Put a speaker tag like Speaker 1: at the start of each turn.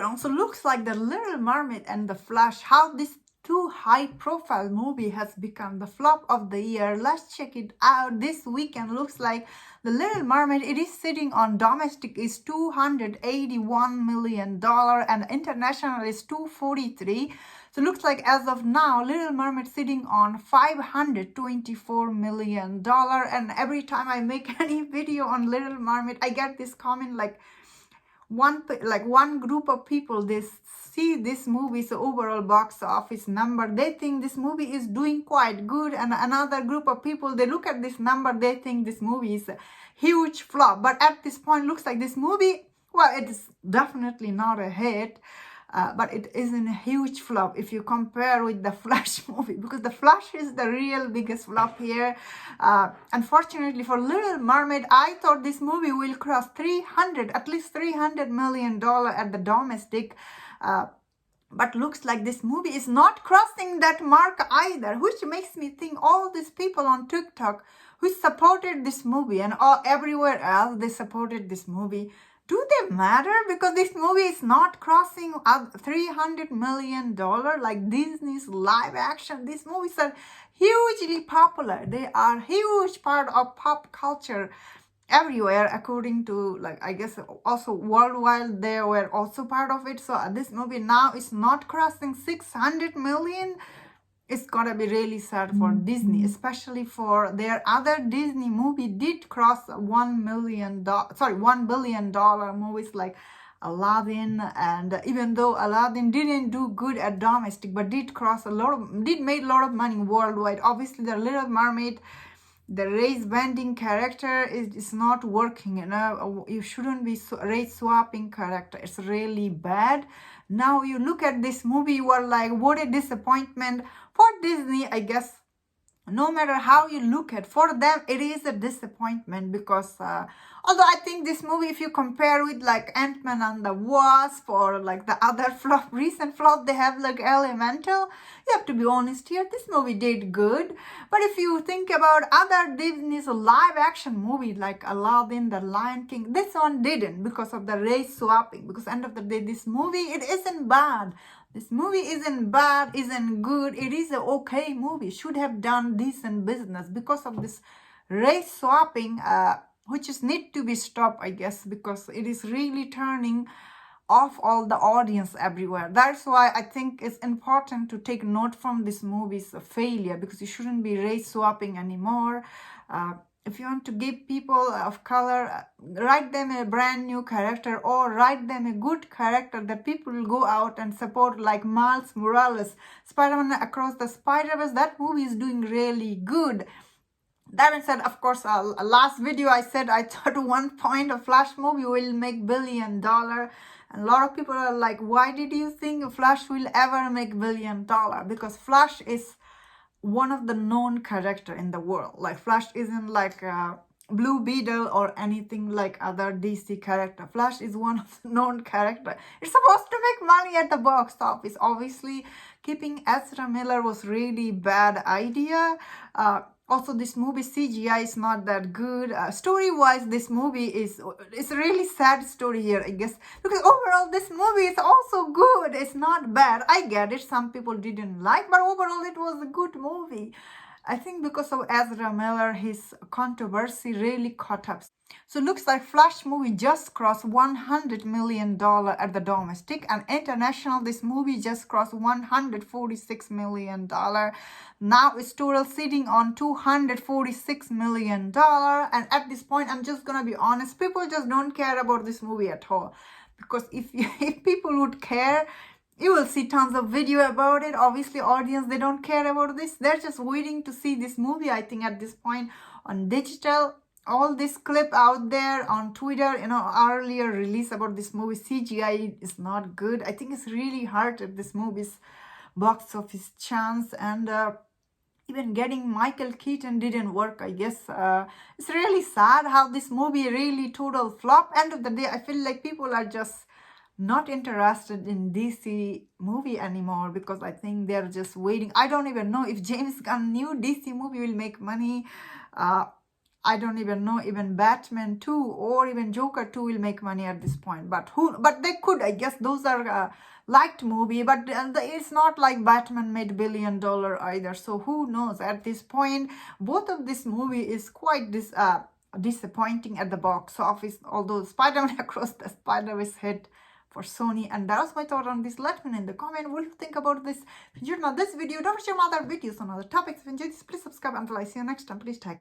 Speaker 1: around. So looks like the Little Mermaid and the Flash, how this two high-profile movie has become the flop of the year. Let's check it out. This weekend looks like the Little Mermaid, it is sitting on domestic is $281 million and international is 243. So looks like as of now, Little Mermaid sitting on $524 million. And every time I make any video on Little Mermaid, I get this comment like one group of people, they see this movie's overall box office number, they think this movie is doing quite good, and another group of people, they look at this number, they think this movie is a huge flop. But at this point looks like this movie, well, it is definitely not a hit, but it isn't a huge flop if you compare with the Flash movie, because the Flash is the real biggest flop here. Unfortunately for Little Mermaid, I thought this movie will cross at least $300 million at the domestic, but looks like this movie is not crossing that mark either, which makes me think all these people on TikTok who supported this movie and everywhere else they supported this movie, do they matter? Because this movie is not crossing $300 million like Disney's live action. These movies are hugely popular. They are a huge part of pop culture everywhere, according to, like, I guess also worldwide they were also part of it. So this movie now is not crossing 600 million. It's gonna be really sad for Disney, especially for their other Disney movie did cross $1 billion movies like Aladdin. And even though Aladdin didn't do good at domestic, but did made a lot of money worldwide. Obviously the Little Mermaid, the race bending character is not working, you shouldn't be race swapping character, it's really bad. Now you look at this movie, you are like, what a disappointment for Disney. I guess no matter how you look at, for them it is a disappointment, because although I think this movie, if you compare with like Ant-Man and the Wasp or like the other recent flop they have like Elemental, you have to be honest here, this movie did good. But if you think about other Disney's live action movies like Aladdin, The Lion King, this one didn't, because of the race swapping. Because end of the day, this movie, it isn't bad. This movie isn't bad, isn't good. It is an okay movie. Should have done decent business. Because of this race swapping, which is need to be stopped, I guess, because it is really turning off all the audience everywhere. That's why I think it's important to take note from this movie's failure, because you shouldn't be race swapping anymore. If you want to give people of color, write them a brand new character, or write them a good character that people will go out and support, like Miles Morales, Spider-Man Across the Spider-Verse. That movie is doing really good. That being said, of course, last video I said I thought one point a Flash movie will make $1 billion. And a lot of people are like, why did you think Flash will ever make $1 billion? Because Flash is one of the known character in the world. Like Flash isn't like Blue Beetle or anything like other DC character. Flash is one of the known character. It's supposed to make money at the box office. Obviously, keeping Ezra Miller was really bad idea. Also, this movie CGI is not that good. Story-wise, this movie it's a really sad story here, I guess. Because overall, this movie is also good. It's not bad. I get it. Some people didn't like, but overall, it was a good movie. I think because of Ezra Miller, his controversy really caught up. So looks like Flash movie just crossed $100 million at the domestic, and international, this movie just crossed $146 million. Now it's total sitting on $246 million. And at this point, I'm just gonna be honest, people just don't care about this movie at all. Because if people would care, you will see tons of video about it. Obviously, audience, they don't care about this. They're just waiting to see this movie, I think, at this point on digital. All this clip out there on Twitter, earlier release about this movie, CGI is not good. I think it's really hard at this movie's box office chance. And even getting Michael Keaton didn't work, I guess. It's really sad how this movie really total flop. End of the day, I feel like people are just not interested in DC movie anymore, because I think they're just waiting. I don't even know if James Gunn new DC movie will make money. I don't even know even Batman 2 or even Joker 2 will make money at this point. But they could, I guess those are liked movie, but it's not like Batman made $1 billion either. So who knows at this point. Both of this movie is quite disappointing at the box office, although Spider-Man Across the Spider-Verse hit for Sony. And that was my thought on this. Let me know in the comment what you think about this. If you enjoyed this video, don't forget to share my other videos on other topics. If you enjoyed this, please subscribe. Until I see you next time, please tag